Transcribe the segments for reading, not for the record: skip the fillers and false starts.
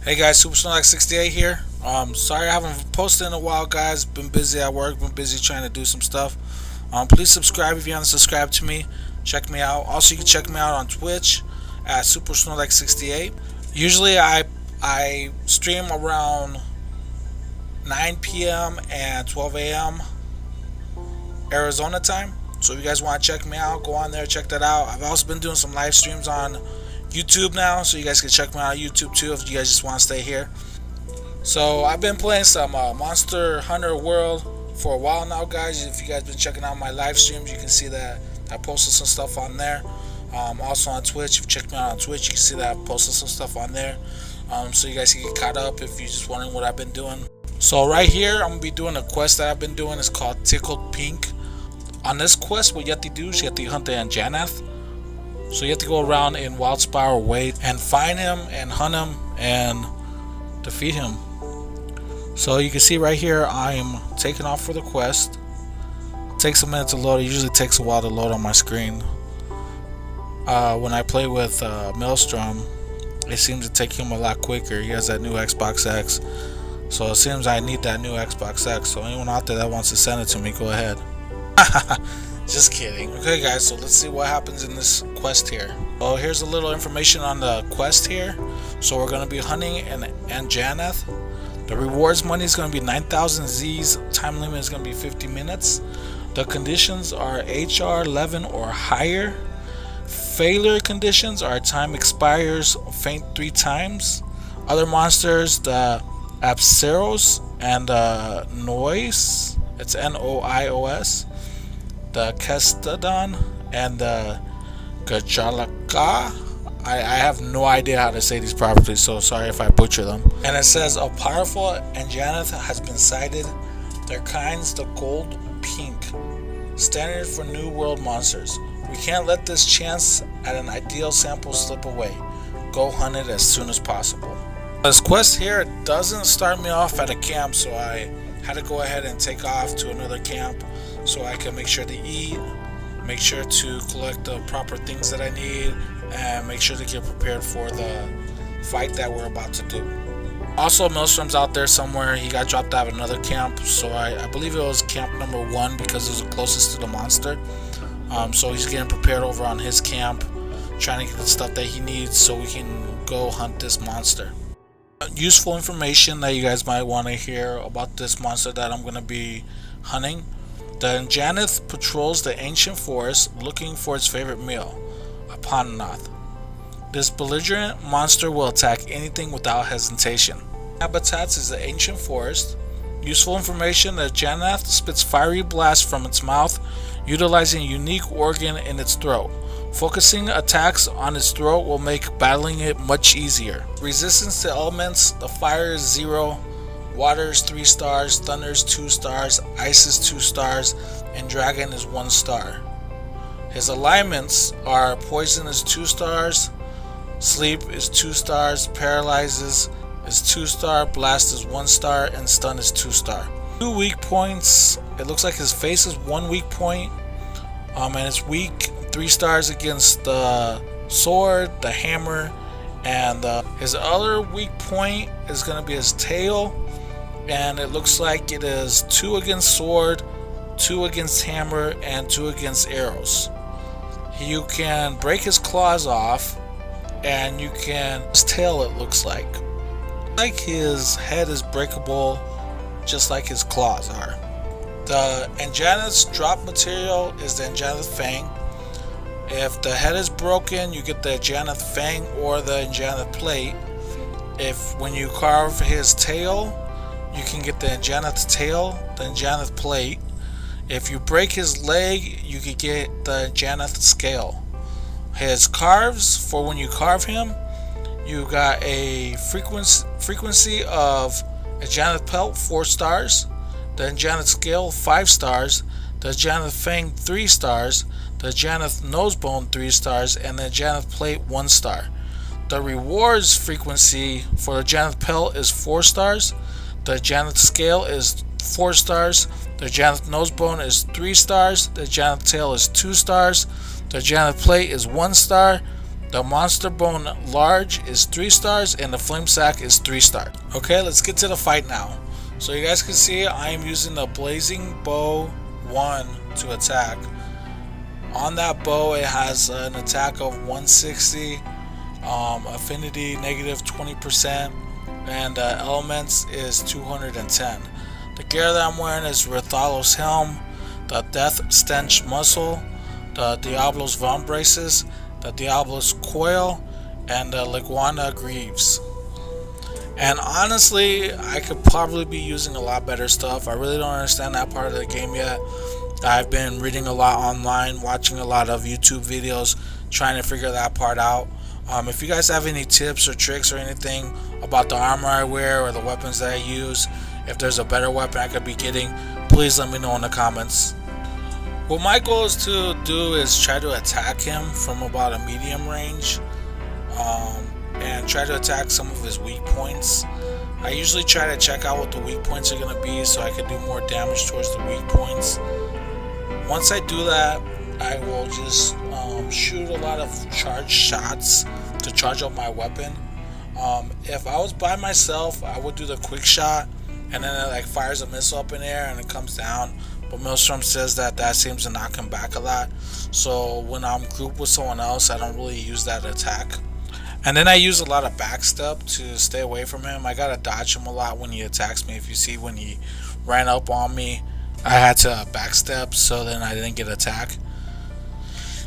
Hey guys, Supersonic68 here. Sorry I haven't posted in a while, guys. Been busy at work, been busy trying to do some stuff. Please subscribe if you haven't subscribed to me. Check me out. Also, you can check me out on Twitch at Supersonic68. Usually, I stream around 9 p.m. and 12 a.m. Arizona time. So if you guys want to check me out, go on there, check that out. I've also been doing some live streams on YouTube now, so you guys can check me out on YouTube too if you guys just want to stay here. So I've been playing some Monster Hunter World for a while now, guys. If you guys been checking out my live streams, you can see that I posted some stuff on there. Also on Twitch, if you check me out on Twitch, you can see that I posted some stuff on there. So you guys can get caught up if you're just wondering what I've been doing. So right here, I'm gonna be doing a quest that I've been doing. It's called Tickled Pink. On this quest, what you have to do is you have to hunt the Anjanath. So you have to go around in Wildspire Way and find him and hunt him and defeat him. So you can see right here, I'm taking off for the quest. It takes a minute to load. It usually takes a while to load on my screen. When I play with Maelstrom, it seems to take him a lot quicker. He has that new Xbox X. So it seems I need that new Xbox X. So anyone out there that wants to send it to me, go ahead. Just kidding. Okay guys, so let's see what happens in this quest here. Oh, here's a little information on the quest here. So we're going to be hunting an Anjanath. The rewards money is going to be 9,000 Z's. Time limit is going to be 50 minutes. The conditions are HR 11 or higher. Failure conditions are time expires, faint 3 times. Other monsters, the Apceros and the Noise. It's Noios. The Kestodon and the Gajalaka. I have no idea how to say these properly, so sorry if I butcher them. And it says a powerful Anjanath has been sighted. Their kinds the gold pink, standard for new world monsters. We can't let this chance at an ideal sample slip away. Go hunt it as soon as possible. This quest here doesn't start me off at a camp, so I had to go ahead and take off to another camp so I can make sure to eat, make sure to collect the proper things that I need, and make sure to get prepared for the fight that we're about to do. Also, Maelstrom's out there somewhere. He got dropped out of another camp, so I believe it was camp number 1 because it was the closest to the monster. So he's getting prepared over on his camp, trying to get the stuff that he needs so we can go hunt this monster. Useful information that you guys might want to hear about this monster that I'm going to be hunting. The Anjanath patrols the ancient forest looking for its favorite meal, a Pananath. This belligerent monster will attack anything without hesitation. Habitats is the ancient forest. Useful information: the Anjanath spits fiery blasts from its mouth, utilizing a unique organ in its throat. Focusing attacks on its throat will make battling it much easier. Resistance to elements: the fire is 0, water is 3 stars, thunder is 2 stars, ice is 2 stars, and dragon is 1 star. His alignments are poison is 2 stars, sleep is 2 stars, paralyzes is 2 star, blast is 1 star, and stun is 2 star. 2 weak points. It looks like his face is 1 weak point, and it's weak 3 stars against the sword, the hammer, and his other weak point is going to be his tail, and it looks like it is 2 against sword, 2 against hammer, and 2 against arrows. You can break his claws off, and you can his tail, it looks like his head is breakable just like his claws are. The Anjanath's drop material is the Anjanath Fang. If the head is broken, you get the Anjanath Fang or the Anjanath Plate. If when you carve his tail, you can get the Anjanath Tail, the Anjanath Plate. If you break his leg, you can get the Anjanath Scale. His carves, for when you carve him, you got a frequency of Anjanath Pelt 4 stars, the Anjanath Scale 5 stars, the Anjanath Fang 3 stars, the Anjanath Nosebone 3 stars, and the Anjanath Plate 1 star. The rewards frequency for the Anjanath Pelt is 4 stars, the Anjanath Scale is 4 stars, the Anjanath Nosebone is 3 stars, the Anjanath Tail is 2 stars, the Anjanath Plate is 1 star, The Monster Bone Large is 3 stars, and the Flame Sack is 3 stars. Okay, let's get to the fight now. So you guys can see I am using the Blazing Bow 1 to attack. On that bow, it has an attack of 160, affinity negative 20%, and elements is 210. The gear that I'm wearing is Rathalos Helm, the Death Stench Muzzle, the Diablo's Von Braces, the Diablo's Coil, and the Liguana Greaves. And honestly, I could probably be using a lot better stuff. I really don't understand that part of the game yet. I've been reading a lot online, watching a lot of YouTube videos, trying to figure that part out. If you guys have any tips or tricks or anything about the armor I wear or the weapons that I use, if there's a better weapon I could be getting, please let me know in the comments. What my goal is to do is try to attack him from about a medium range, and try to attack some of his weak points. I usually try to check out what the weak points are going to be so I can do more damage towards the weak points. Once I do that, I will just shoot a lot of charged shots to charge up my weapon. If I was by myself, I would do the quick shot, and then it like fires a missile up in the air and it comes down. But Maelstrom says that seems to knock him back a lot. So when I'm grouped with someone else, I don't really use that attack. And then I use a lot of backstep to stay away from him. I gotta dodge him a lot when he attacks me. If you see when he ran up on me, I had to backstep so then I didn't get attacked.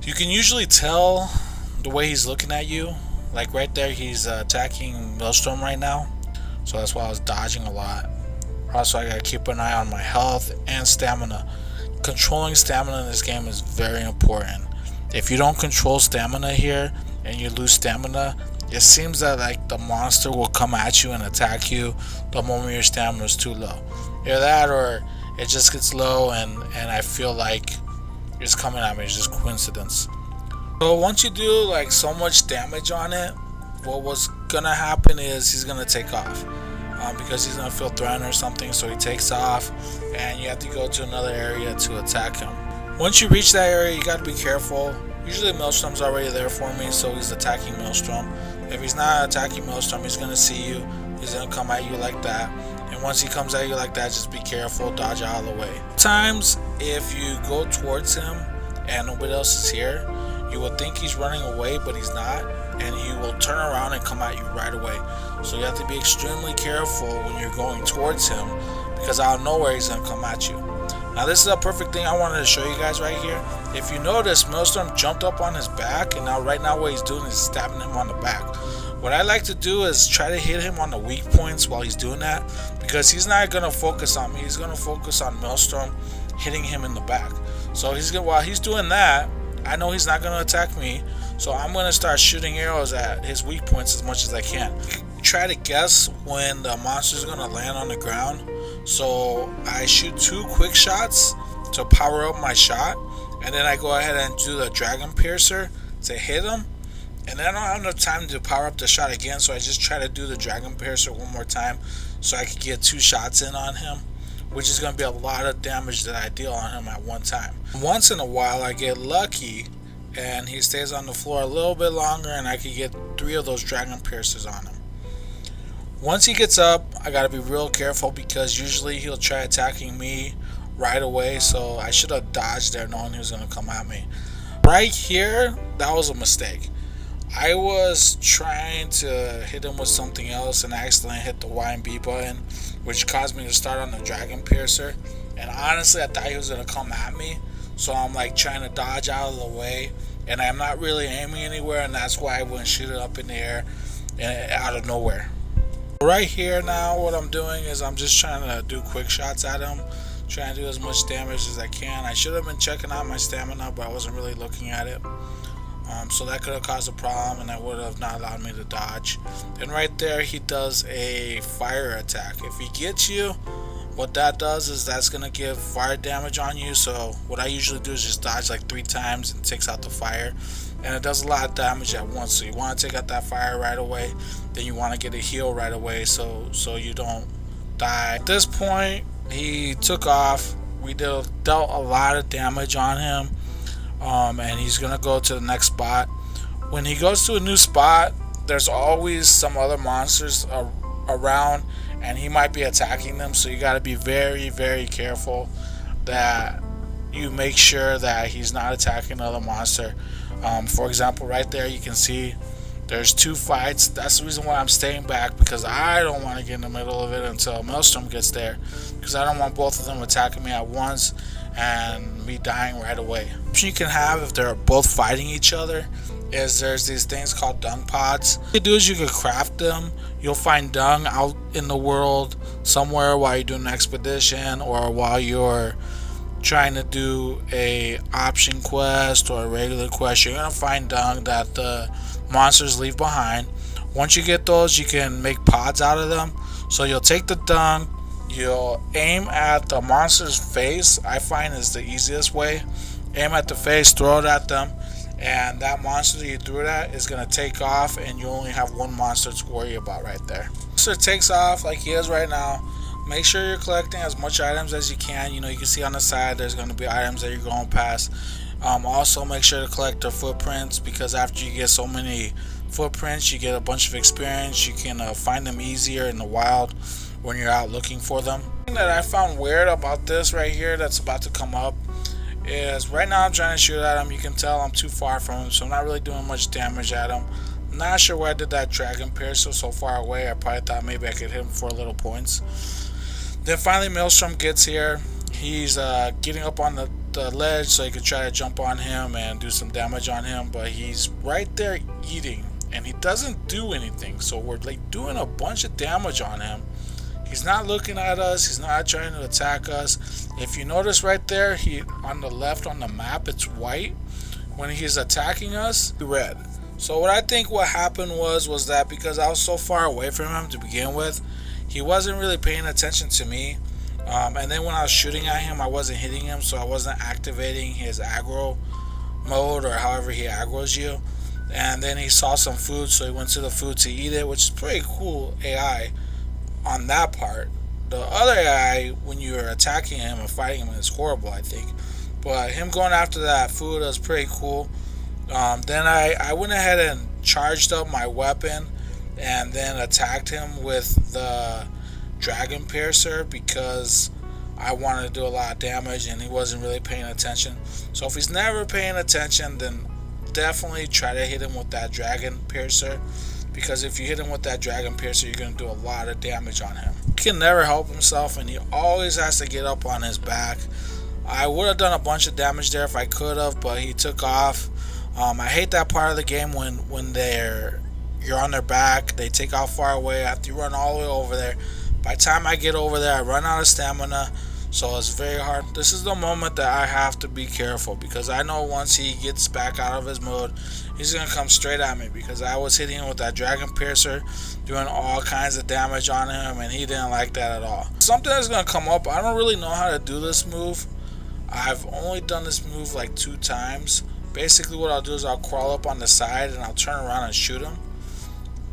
You can usually tell the way he's looking at you. Like right there, he's attacking Maelstrom right now. So that's why I was dodging a lot. Also, I gotta keep an eye on my health and stamina. Controlling stamina in this game is very important. If you don't control stamina here and you lose stamina, it seems that like the monster will come at you and attack you the moment your stamina is too low. Either that or it just gets low and I feel like it's coming at me. It's just coincidence. So once you do like so much damage on it, what was gonna happen is he's gonna take off. Because he's gonna feel threatened or something, so he takes off and you have to go to another area to attack him. Once you reach that area, you gotta be careful. Usually Maelstrom's already there for me, so he's attacking Maelstrom. If he's not attacking Maelstrom, he's gonna see you, he's gonna come at you like that, and once he comes at you like that, just be careful, dodge out of the way. Sometimes if you go towards him and nobody else is here, you will think he's running away, but he's not, and he will turn around and come at you right away. So you have to be extremely careful when you're going towards him, because out of nowhere he's gonna come at you. Now this is a perfect thing I wanted to show you guys right here. If you notice, Maelstrom jumped up on his back, and now right now what he's doing is stabbing him on the back. What I like to do is try to hit him on the weak points while he's doing that, because he's not gonna focus on me. He's gonna focus on Maelstrom hitting him in the back. So while he's doing that, I know he's not gonna attack me, so I'm gonna start shooting arrows at his weak points as much as I can. Try to guess when the monster's gonna land on the ground. So I shoot 2 quick shots to power up my shot, and then I go ahead and do the Dragon Piercer to hit him, and then I don't have enough time to power up the shot again, so I just try to do the Dragon Piercer one more time so I could get 2 shots in on him, which is gonna be a lot of damage that I deal on him at one time. Once in a while I get lucky and he stays on the floor a little bit longer, and I could get 3 of those Dragon Piercers on him. Once he gets up, I gotta be real careful, because usually he'll try attacking me right away, so I should have dodged there knowing he was gonna come at me. Right here, that was a mistake. I was trying to hit him with something else and I accidentally hit the Y and B button, which caused me to start on the Dragon Piercer, and honestly I thought he was gonna come at me, so I'm like trying to dodge out of the way, and I'm not really aiming anywhere, and that's why I wouldn't shoot it up in the air and out of nowhere. Right here now, what I'm doing is I'm just trying to do quick shots at him, trying to do as much damage as I can. I should have been checking out my stamina, but I wasn't really looking at it. So that could have caused a problem, and that would have not allowed me to dodge. And right there, he does a fire attack. If he gets you, what that does is that's going to give fire damage on you. So what I usually do is just dodge like 3 times and takes out the fire. And it does a lot of damage at once, so you want to take out that fire right away, then you want to get a heal right away so you don't die. At this point, he took off. We dealt a lot of damage on him, and he's gonna go to the next spot. When he goes to a new spot, there's always some other monsters around, and he might be attacking them. So you got to be very, very careful that you make sure that he's not attacking another monster. For example, right there you can see there's two fights. That's the reason why I'm staying back, because I don't want to get in the middle of it until Maelstrom gets there, because I don't want both of them attacking me at once and me dying right away. The option you can have if they're both fighting each other is there's these things called dung pods. What you do is you can craft them. You'll find dung out in the world somewhere while you're doing an expedition or while you're trying to do a option quest or a regular quest. You're gonna find dung that the monsters leave behind. Once you get those, you can make pods out of them. So you'll take the dung, you'll aim at the monster's face. I find is the easiest way. Aim at the face, throw it at them, and that monster that you threw it at is going to take off, and you only have one monster to worry about right there. So it takes off like he is right now. Make sure you're collecting as much items as you can. You can see on the side there's going to be items that you're going past. Also make sure to collect their footprints, because after you get so many footprints you get a bunch of experience. You can find them easier in the wild when you're out looking for them. The thing that I found weird about this right here that's about to come up is right now I'm trying to shoot at him. You can tell I'm too far from him, so I'm not really doing much damage at him. I'm not sure why I did that dragon piercer so far away. I probably thought maybe I could hit him for little points. Then finally Maelstrom gets here. He's getting up on the ledge so you can try to jump on him and do some damage on him, but he's right there eating and he doesn't do anything, so we're like doing a bunch of damage on him. He's not looking at us, he's not trying to attack us. If you notice right there, he on the left on the map it's white. When he's attacking us, red. So what I think what happened was that because I was so far away from him to begin with, he wasn't really paying attention to me. And then when I was shooting at him, I wasn't hitting him, so I wasn't activating his aggro mode or however he aggroes you. And then he saw some food, so he went to the food to eat it, which is pretty cool AI on that part. The other AI, when you're attacking him and fighting him, is horrible, I think. But him going after that food was pretty cool. Then I went ahead and charged up my weapon and then attacked him with the dragon piercer because I wanted to do a lot of damage and he wasn't really paying attention. So if he's never paying attention, then definitely try to hit him with that dragon piercer, because if you hit him with that dragon piercer, you're going to do a lot of damage on him. He can never help himself and he always has to get up on his back. I would have done a bunch of damage there if I could have, but he took off. I hate that part of the game when you're on their back, they take off far away after you run all the way over there. By the time I get over there, I run out of stamina, so it's very hard. This is the moment that I have to be careful, because I know once he gets back out of his mode, he's going to come straight at me, because I was hitting him with that dragon piercer, doing all kinds of damage on him, and he didn't like that at all. Something that's going to come up, I don't really know how to do this move. I've only done this move like 2 times. Basically what I'll do is I'll crawl up on the side and I'll turn around and shoot him.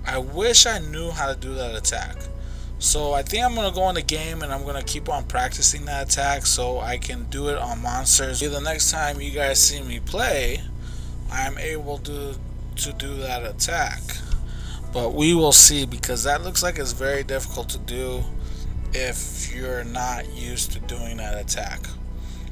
I wish I knew how to do that attack. So I think I'm going to go in the game and I'm going to keep on practicing that attack so I can do it on monsters. The next time you guys see me play, I'm able to do that attack. But we will see, because that looks like it's very difficult to do if you're not used to doing that attack.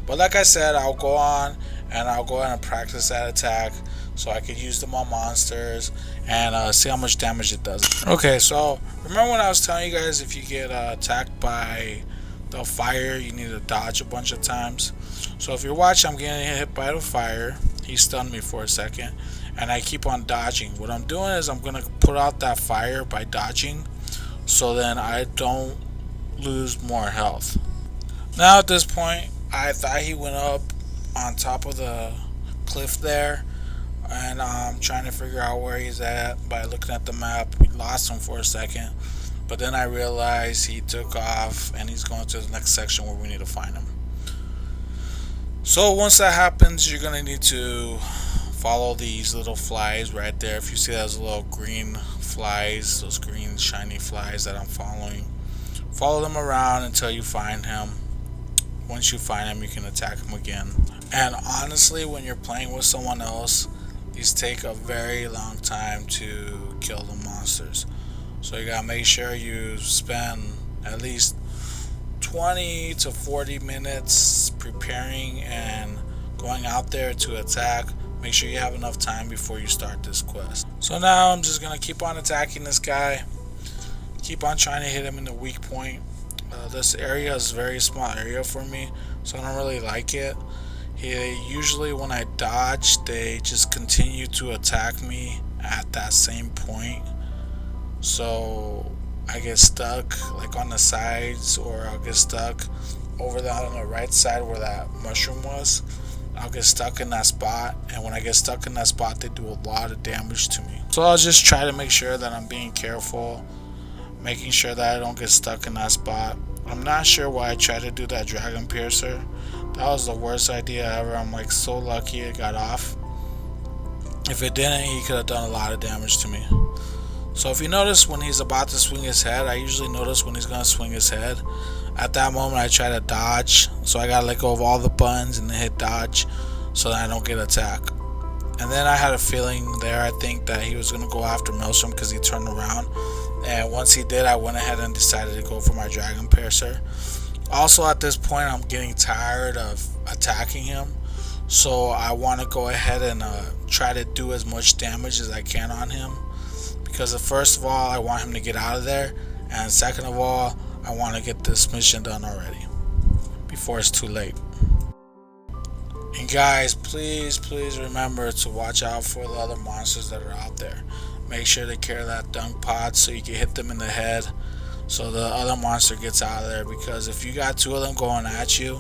But like I said, I'll go on and I'll go ahead and practice that attack so I could use them on monsters and see how much damage it does. Okay, so remember when I was telling you guys if you get attacked by the fire, you need to dodge a bunch of times. So if you're watching, I'm getting hit by the fire. He stunned me for a second and I keep on dodging. What I'm doing is I'm going to put out that fire by dodging, so then I don't lose more health. Now at this point, I thought he went up on top of the cliff there, and I'm trying to figure out where he's at by looking at the map. We lost him for a second, but then I realized he took off and he's going to the next section where we need to find him. So once that happens, you're going to need to follow these little flies right there. If you see those little green flies, those green shiny flies that I'm following, follow them around until you find him. Once you find him, you can attack him again. And honestly, when you're playing with someone else, these take a very long time to kill the monsters. So you gotta make sure you spend at least 20 to 40 minutes preparing and going out there to attack. Make sure you have enough time before you start this quest. So now I'm just gonna keep on attacking this guy, keep on trying to hit him in the weak point. This area is a very small area for me, so I don't really like it. Usually when I dodge, they just continue to attack me at that same point. So I get stuck like on the sides, or I'll get stuck over there on the right side where that mushroom was. I'll get stuck in that spot, and when I get stuck in that spot, they do a lot of damage to me. So I'll just try to make sure that I'm being careful, making sure that I don't get stuck in that spot. I'm not sure why I tried to do that dragon piercer. That was the worst idea ever. I'm like so lucky it got off. If it didn't, he could have done a lot of damage to me. So if you notice when he's about to swing his head, I usually notice when he's going to swing his head. At that moment I try to dodge, so I gotta let go of all the buttons and then hit dodge so that I don't get attacked. And then I had a feeling there, I think that he was going to go after Maelstrom because he turned around, and once he did, I went ahead and decided to go for my dragon piercer. Also at this point I'm getting tired of attacking him, so I want to go ahead and try to do as much damage as I can on him, because first of all I want him to get out of there, and second of all I want to get this mission done already before it's too late. And guys, please remember to watch out for the other monsters that are out there. Make sure to carry that dunk pod so you can hit them in the head so the other monster gets out of there, because if you got two of them going at you,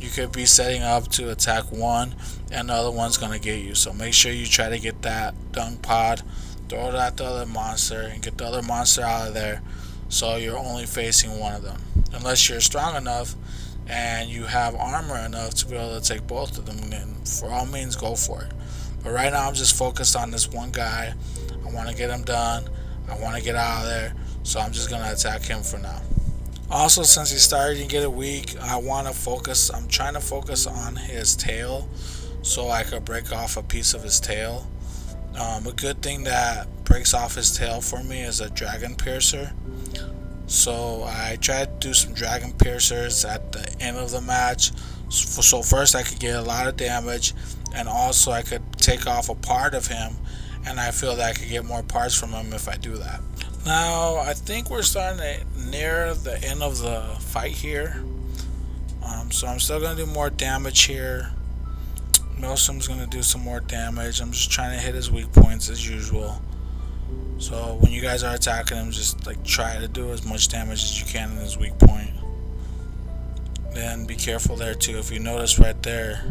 you could be setting up to attack one and the other one's going to get you. So make sure you try to get that dunk pod, throw it at the other monster, and get the other monster out of there, so you're only facing one of them. Unless you're strong enough and you have armor enough to be able to take both of them, then for all means go for it. But right now I'm just focused on this one guy. I want to get him done. I want to get out of there, so I'm just going to attack him for now. Also, since he's starting to get weak, I'm trying to focus on his tail so I could break off a piece of his tail. A good thing that breaks off his tail for me is a dragon piercer. So I tried to do some dragon piercers at the end of the match, so first I could get a lot of damage, and also I could take off a part of him, and I feel that I could get more parts from him if I do that. Now I think we're starting to near the end of the fight here, so I'm still going to do more damage here. Maelstrom's going to do some more damage. I'm just trying to hit his weak points as usual. So when you guys are attacking him, just like try to do as much damage as you can in his weak point. Then be careful there too. If you notice right there,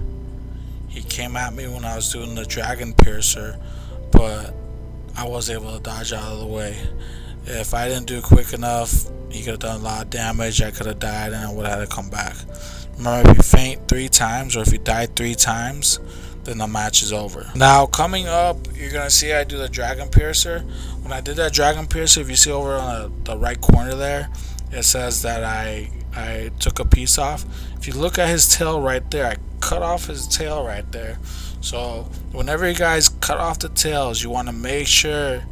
he came at me when I was doing the dragon piercer, but I was able to dodge out of the way. If I didn't do it quick enough, he could have done a lot of damage. I could have died and I would have had to come back. Remember, if you faint 3 times or if you die 3 times, then the match is over. Now coming up, you're gonna see I do the dragon piercer. When I did that dragon piercer, if you see over on the right corner there, it says that I took a piece off. If you look at his tail right there, I cut off his tail right there. So whenever you guys cut off the tails, you want to make sure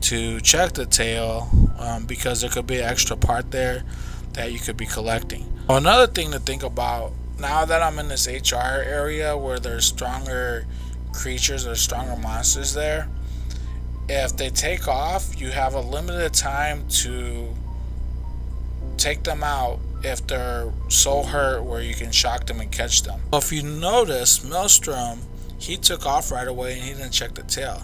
to check the tail, because there could be an extra part there that you could be collecting. Another thing to think about, now that I'm in this HR area where there's stronger creatures or stronger monsters there, if they take off, you have a limited time to take them out if they're so hurt where you can shock them and catch them. So if you notice, Maelstrom, he took off right away and he didn't check the tail.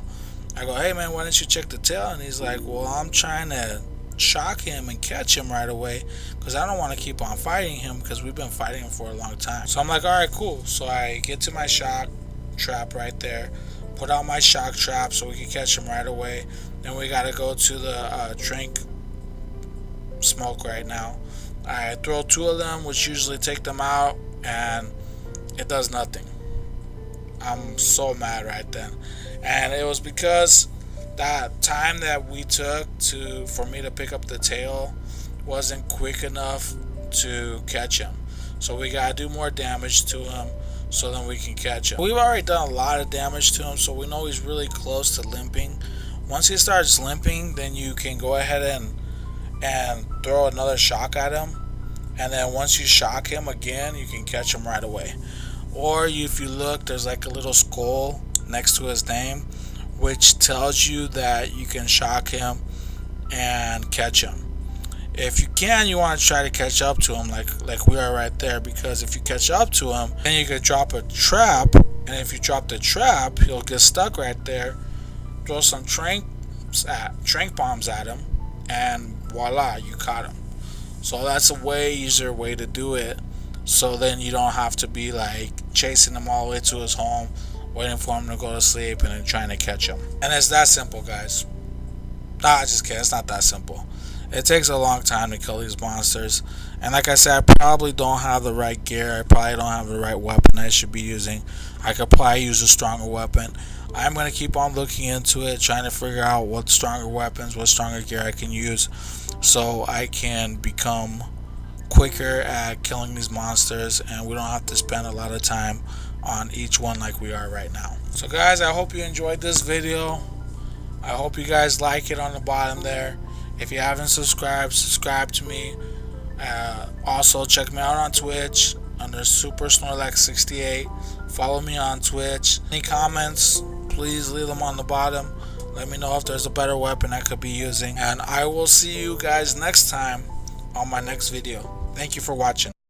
I go, hey man, why didn't you check the tail? And he's like, well, I'm trying to shock him and catch him right away because I don't want to keep on fighting him because we've been fighting him for a long time. So I'm like, alright, cool. So I get to my shock trap right there, put out my shock trap so we can catch him right away. Then we gotta go to the drink smoke right now. I throw 2 of them, which usually take them out, and it does nothing. I'm so mad right then. And it was because that time that we took for me to pick up the tail wasn't quick enough to catch him. So we gotta do more damage to him. so then we can catch him. We've already done a lot of damage to him, so we know he's really close to limping. Once he starts limping, then you can go ahead and throw another shock at him, and then once you shock him again, you can catch him right away. Or if you look, there's like a little skull next to his name, which tells you that you can shock him and catch him. If you can, you want to try to catch up to him like we are right there, because if you catch up to him, then you could drop a trap, and if you drop the trap, he'll get stuck right there. Throw some trank bombs at him, and voila, you caught him. So that's a way easier way to do it. So then you don't have to be like chasing him all the way to his home, waiting for him to go to sleep, and then trying to catch him. And it's that simple, guys. Nah, just kidding. It's not that simple. It takes a long time to kill these monsters. And like I said, I probably don't have the right gear. I probably don't have the right weapon I should be using. I could probably use a stronger weapon. I'm going to keep on looking into it, trying to figure out what stronger weapons, what stronger gear I can use, so I can become quicker at killing these monsters, and we don't have to spend a lot of time on each one like we are right now. So guys, I hope you enjoyed this video. I hope you guys like it on the bottom there. If you haven't subscribed, subscribe to me. Also, check me out on Twitch under Super Snorlax 68. Follow me on Twitch. Any comments, please leave them on the bottom. Let me know if there's a better weapon I could be using. And I will see you guys next time on my next video. Thank you for watching.